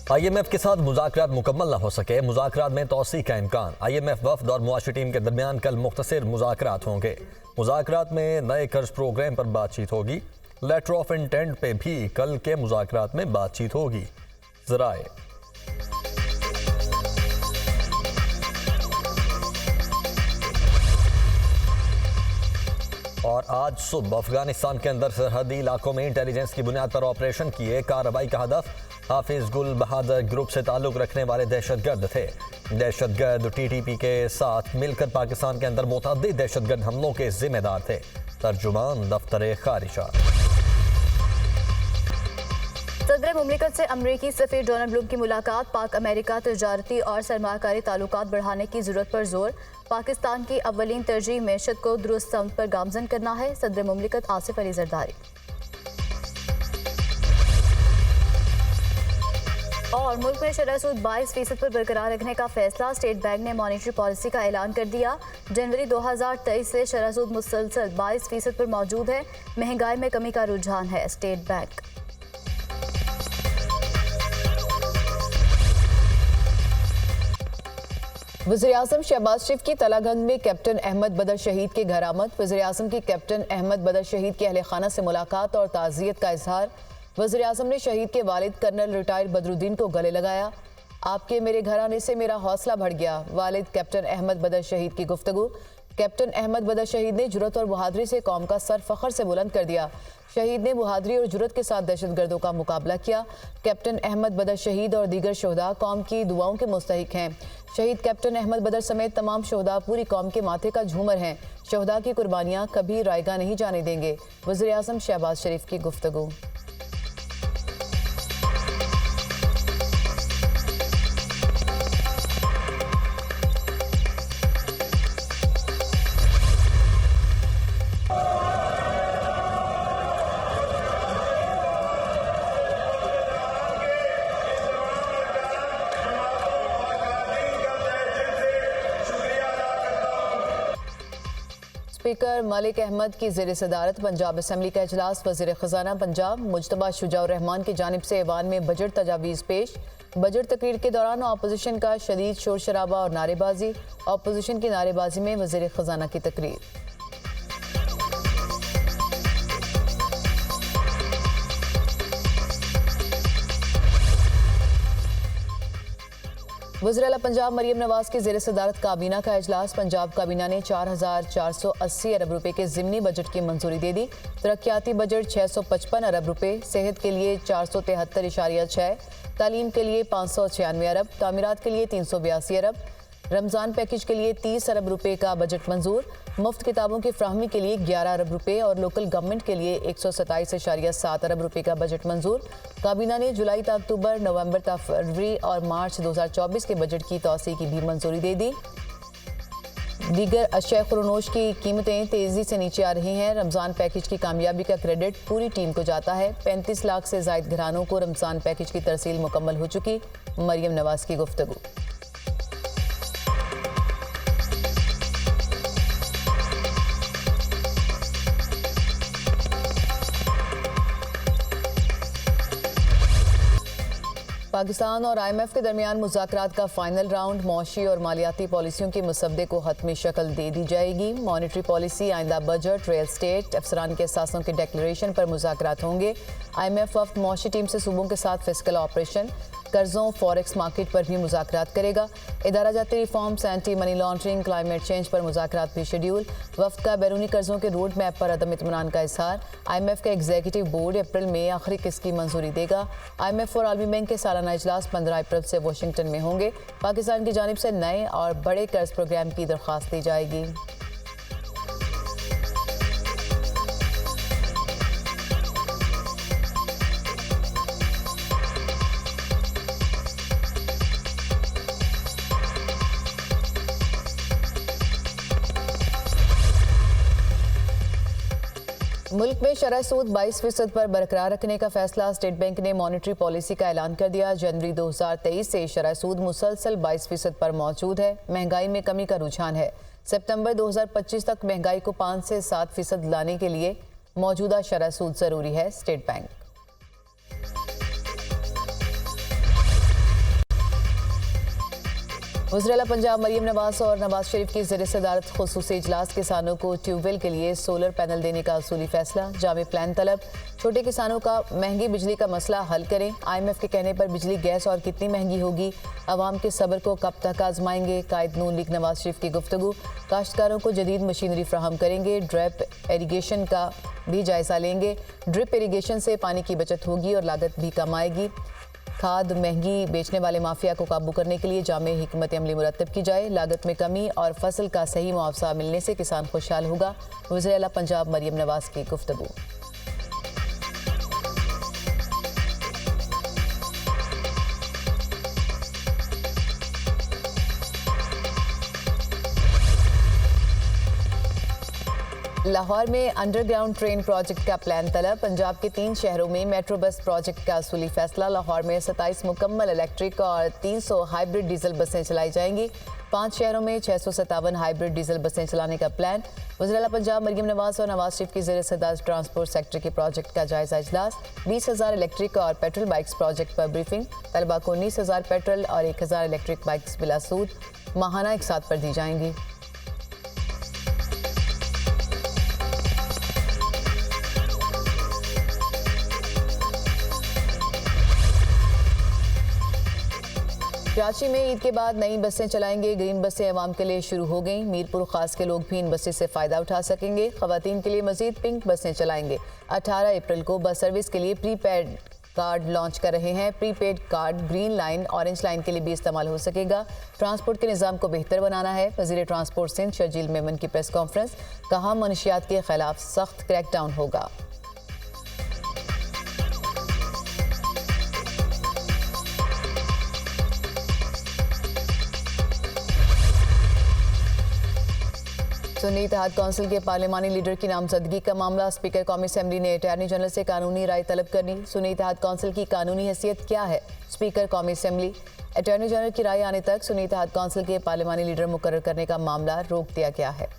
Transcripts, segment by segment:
IMF के साथ मुज़ाकरात मुकम्मल न हो सके, मुज़ाकरात में तोसी का इम्कान। IMF वफ़द और मुआशी टीम के दरमियान कल मुख्तसर मुज़ाकरात होंगे। मुज़ाकरात में नए कर्ज प्रोग्राम पर बातचीत होगी। लेटर ऑफ इंटेंट पे भी कल के मुज़ाकरात में बातचीत होगी। ज़राए और आज सुबह अफगानिस्तान के अंदर सरहदी इलाकों में इंटेलिजेंस की बुनियाद पर ऑपरेशन किए। कार्रवाई का हदफ हाफिज गुल बहादुर ग्रुप से ताल्लुक रखने वाले दहशतगर्द थे। दहशतगर्द TTP के साथ मिलकर पाकिस्तान के अंदर मुतअद्दिद दहशतगर्द हमलों के जिम्मेदार थे। तर्जुमान दफ्तर खारिजा। सदर मुमलिकत से अमरीकी सफीर डोनाल्ड ब्लूम की मुलाकात। पाक अमेरिका तजारती और सरमाकारी ताल्लुकात बढ़ाने की जरूरत पर जोर। पाकिस्तान की अव्वलीन तरजीह मैशत को दुरुस्त समत पर गामजन करना है। सदर मुमलिकत आसिफ अली जरदारी। और मुल्क में शरह सूद 22% पर बरकरार रखने का फैसला। स्टेट बैंक ने मॉनेटरी पॉलिसी का ऐलान कर दिया। जनवरी 2023 से शरह सूद मुसलसल 22% पर मौजूद है। महंगाई में कमी का रुझान है। State bank. वज़ीर-ए-आज़म शहबाज शरीफ की तलागंज में कैप्टन अहमद बदर शहीद के घर आमद। वज़ीर-ए-आज़म की कैप्टन अहमद बदर शहीद के अहले खाना से मुलाकात और ताज़ियत का इजहार। वज़ीर-ए-आज़म ने शहीद के वालिद कर्नल रिटायर्ड बदरुद्दीन को गले लगाया। आपके मेरे घर आने से मेरा हौसला बढ़ गया। वालिद कैप्टन अहमद बदर शहीद की गुफ्तगू। कैप्टन अहमद बदर शहीद ने जुर्रत और बहादुरी से कौम का सर फख्र से बुलंद कर दिया। शहीद ने बहादुरी और जुर्रत के साथ दहशतगर्दों का मुकाबला किया। कैप्टन अहमद बदर शहीद और दीगर शोहदा कौम की दुआओं के मुस्तहिक हैं। शहीद कैप्टन अहमद बदर समेत तमाम शोहदा पूरी कौम के माथे का झूमर हैं। शोहदा की कुर्बानियाँ कभी रायगा नहीं जाने देंगे। वज़ीर-ए-आज़म शहबाज शरीफ की गुफ्तगू। स्पीकर मलिक अहमद की ज़ेर सदारत पंजाब असम्बली का इजलास। वज़ीर ख़ज़ाना पंजाब मुजतबा शुजाउर रहमान की जानिब से ऐवान में बजट तजावीज़ पेश। बजट तकरीर के दौरान अपोजिशन का शदीद शोर शराबा और नारेबाजी। अपोजिशन की नारेबाजी में वज़ीर ख़ज़ाना की तकरीर। वज़ीर-ए-आला पंजाब मरियम नवाज की ज़ेर सदारत काबीना का इजलास। पंजाब काबीना ने 4480 अरब रुपए के ज़िमनी बजट की मंजूरी दे दी। तरक्याती बजट 655 अरब रुपए, सेहत के लिए 473.6, तालीम के लिए 596 अरब, तामीरात के लिए 382 अरब, रमज़ान पैकेज के लिए 30 अरब रुपए का बजट मंजूर। मुफ्त किताबों की फ्राहमी के लिए 11 अरब रुपए और लोकल गवर्नमेंट के लिए 127.7 अरब रुपए का बजट मंजूर। काबीना ने जुलाई तक अक्टूबर, नवंबर तक फरवरी और मार्च 2024 के बजट की तौसी की भी मंजूरी दे दी। दीगर अशिया खुरनोश की कीमतें तेज़ी से नीचे आ रही हैं। रमज़ान पैकेज की कामयाबी का क्रेडिट पूरी टीम को जाता है। 35 लाख से ज़ायद घरानों को रमज़ान पैकेज की तरसील मुकम्मल हो चुकी। मरियम नवाज की गुफ्तगू। पाकिस्तान और IMF के दरमियान मुज़ाकरात का फाइनल राउंड। मौशी और मालियाती पॉलिसियों के मसवदे को हतमी शक्ल दे दी जाएगी। मॉनेटरी पॉलिसी, आइंदा बजट, रियल स्टेट, अफसरान के असासों के डिक्लेरेशन पर मुज़ाकरात होंगे। IMF वफ़द मौशी टीम से सूबों के साथ फिस्कल ऑपरेशन, कर्जों, फॉरेक्स मार्केट पर भी मुज़ाकरात करेगा। इदारा जाती reforms, anti money laundering, climate change पर मुज़ाकरात भी शेड्यूल। वफ़द का बैरूनी कर्जों के रोड मैप पर अदम इत्मीनान का इजहार। IMF का एग्जीक्यूटिव बोर्ड अप्रैल में आखिरी किस्त की मंजूरी देगा। IMF और आलमी बैंक के सालाना इजलास 15 अप्रैल से वाशिंगटन में होंगे। पाकिस्तान की जानिब से नए और बड़े कर्ज प्रोग्राम की दरख्वास्त दी जाएगी। मुल्क में शरह सूद 22% पर बरकरार रखने का फैसला। स्टेट बैंक ने मॉनेटरी पॉलिसी का ऐलान कर दिया। जनवरी 2023 से शरह सूद मुसलसल 22% पर मौजूद है। महंगाई में कमी का रुझान है। सितंबर 2025 तक महंगाई को 5 से 7% लाने के लिए मौजूदा शरह सूद जरूरी है। State bank. वज़ीर-ए-आला पंजाब मरीम नवाज और नवाज शरीफ की ज़ेर सदारत ख़ुसूसी इजलास किसानों को ट्यूबवेल के लिए सोलर पैनल देने का असूली फैसला। जामे प्लान तलब। छोटे किसानों का महंगी बिजली का मसला हल करें। IMF के कहने पर बिजली गैस और कितनी महंगी होगी, अवाम के सब्र को कब तक आजमाएंगे। कायद नून लीग नवाज शरीफ की गुफ्तगू। काश्तकारों को जदीद मशीनरी फ्राहम करेंगे। ड्रिप इरीगेशन का भी जायजा लेंगे। ड्रिप इरीगेशन से पानी की बचत होगी और लागत भी कम आएगी। खाद महंगी बेचने वाले माफिया को काबू करने के लिए जामे हिकमत अमली मुरतब की जाए। लागत में कमी और फसल का सही मुआवजा मिलने से किसान खुशहाल होगा। वज़ीर-ए-आला पंजाब मरीम नवाज की गुफ्तगू। लाहौर में अंडरग्राउंड ट्रेन प्रोजेक्ट का प्लान तलब। पंजाब के 3 शहरों में मेट्रो बस प्रोजेक्ट का असूली फैसला। लाहौर में 27 मुकम्मल इलेक्ट्रिक और 300 हाइब्रिड डीजल बसें चलाई जाएंगी। 5 शहरों में 657 हाइब्रिड डीजल बसें चलाने का प्लान। वज़ीर-ए-आला पंजाब मरीम नवाज और नवाज शरीफ की ज़ेर सदारत ट्रांसपोर्ट सेक्टर के प्रोजेक्ट का जायजा इजलास। 20,000 इलेक्ट्रिक और पेट्रोल बाइक्स प्रोजेक्ट पर ब्रीफिंग। तलबा को 19,000 पेट्रोल और 1,000 इलेक्ट्रिक बाइक्स बिला सूद माहाना एक साथ पर दी जाएंगी। कराची में ईद के बाद नई बसें चलाएंगे। ग्रीन बसें अवाम के लिए शुरू हो गईं। मीरपुर खास के लोग भी इन बसें से फ़ायदा उठा सकेंगे। ख़वातीन के लिए मज़ीद पिंक बसें चलाएंगे। 18 अप्रैल को बस सर्विस के लिए प्रीपेड कार्ड लॉन्च कर रहे हैं। Prepaid card green line, orange line के लिए भी इस्तेमाल हो सकेगा। ट्रांसपोर्ट के निज़ाम को बेहतर बनाना है। वज़ीर ट्रांसपोर्ट सिंध शर्जील मेमन की प्रेस कॉन्फ्रेंस। कहा मनशियात के खिलाफ सख्त क्रैकडाउन होगा। सुन्नी इत्तेहाद कौंसिल के पार्लिमानी लीडर की नामजदगी का मामला। स्पीकर कौमी असम्बली ने अटॉर्नी जनरल से कानूनी राय तलब करनी। सुन्नी इत्तेहाद कौंसिल की कानूनी हैसियत क्या है, स्पीकर कौमी असम्बली। अटॉर्नी जनरल की राय आने तक सुन्नी इत्तेहाद कौंसिल के पार्लिमानी लीडर मुकर्रर करने का मामला रोक दिया गया है।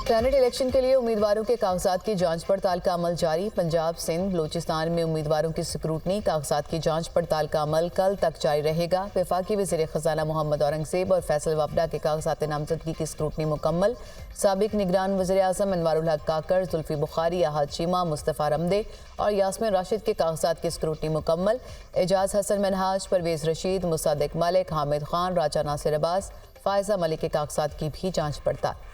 सेनेट इलेक्शन के लिए उम्मीदवारों के कागजात की जांच पड़ताल का अमल जारी। पंजाब, सिंध, बलूचिस्तान में उम्मीदवारों की स्क्रूटनी, कागजात की जांच पड़ताल का अमल कल तक जारी रहेगा। वफाकी वज़ीर ख़जाना मोहम्मद औरंगज़ेब और फैसल वफदा के कागजात नामजदगी की स्क्रूटनी मुकम्मल। साबिक निगरान वज़ीर आज़म अनवारुल हक काकड़, जुल्फ़ी बुखारी, अहद चीमा, मुस्तफ़ा रमदे और यास्मीन राशिद के कागजात की स्क्रूटनी मुकम्मल। एजाज हसन मनहाज, परवेज़ रशीद, मुसादिक मलिक, हामिद खान, राजा नासिर अब्बास, फ़ायज़ा मलिक के कागजात की भी जाँच पड़ताल।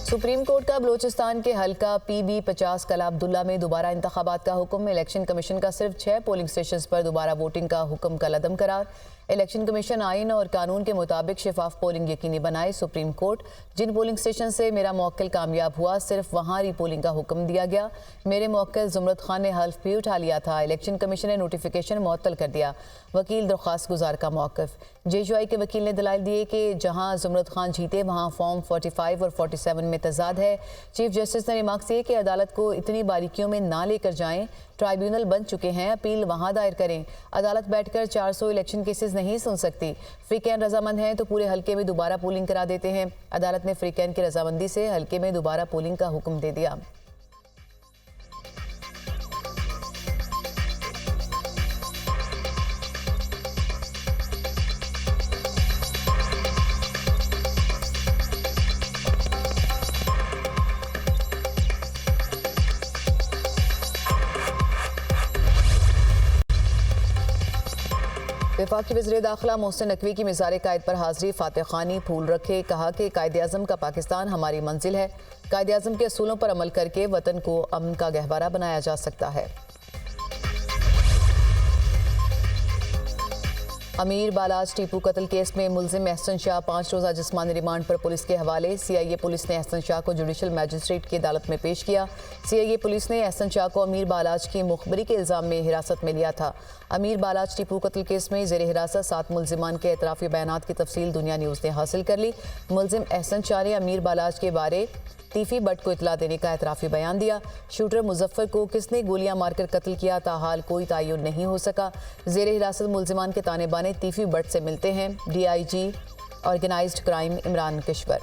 सुप्रीम कोर्ट का बलूचिस्तान के हल्का PB 50 कला अब्दुल्ला में दोबारा इंतखाबात का हुक्म। इलेक्शन कमीशन का सिर्फ 6 पोलिंग स्टेशन पर दोबारा वोटिंग का हुक्म कल अदम करार। इलेक्शन कमीशन आइन और कानून के मुताबिक शफाफ पोलिंग यकीनी बनाए। सुप्रीम कोर्ट, जिन पोलिंग स्टेशन से मेरा मुवक्किल कामयाब हुआ सिर्फ वहाँ रीपोलिंग का हुक्म दिया गया। मेरे मुवक्किल जुमरत खान ने हल्फ भी उठा लिया था। इलेक्शन कमीशन ने नोटिफिकेशन मुअत्तल कर दिया। वकील दरख्वास्त गुजार का मौक़िफ़। JUI के वकील ने दलाइल दिए कि जहाँ जुमरत खान जीते वहाँ फॉर्म 45 और 47 में तजाद है। चीफ जस्टिस ने रिमार्क्स दिए कि अदालत को इतनी बारीकियों में ना लेकर जाएं। ट्राइब्यूनल बन चुके हैं, अपील वहाँ दायर करें। अदालत बैठकर 400 इलेक्शन केसेस नहीं सुन सकती। फ्रीकैन रजामंद हैं तो पूरे हल्के में दोबारा पोलिंग करा देते हैं। अदालत ने फ्रीकैन की रजामंदी से हल्के में दोबारा पोलिंग का हुक्म दे दिया। वफाकी वज़ीर दाखिला मोहसिन नकवी की मिज़ार कायद पर हाज़री। फातिह खानी फूल रखे। कहा कि कायदे आज़म का पाकिस्तान हमारी मंजिल है। कायदे आज़म के असूलों पर अमल करके वतन को अमन का गहवारा बनाया जा सकता है। अमीर बालाज टीपू कत्ल केस में मुलजिम एहसन शाह 5 रोज़ा जिस्मानी रिमांड पर पुलिस के हवाले। CIA पुलिस ने एहसन शाह को जुडिशल मैजिस्ट्रेट की अदालत में पेश किया। CIA पुलिस ने एहसन शाह को अमीर बालाज की मुखबरी के इल्ज़ाम में हिरासत में लिया था। अमीर बालाज टीपू कत्ल केस में ज़ेर हिरासत 7 मुलजिमान के एतराफ़ी बयानात की तफसील दुनिया न्यूज़ ने हासिल कर ली। मुलजिम एहसन शाह ने अमीर बालाज के बारे तीफी बट को इतला देने का एतराफ़ी बयान दिया। शूटर मुजफ्फर को किसने गोलियां मारकर कत्ल किया, ताहाल कोई तयन नहीं हो सका। जेर हिरासत मुल्जिमान के ताने बाने तीफी बट से मिलते हैं। DIG organised crime Imran Kishwar.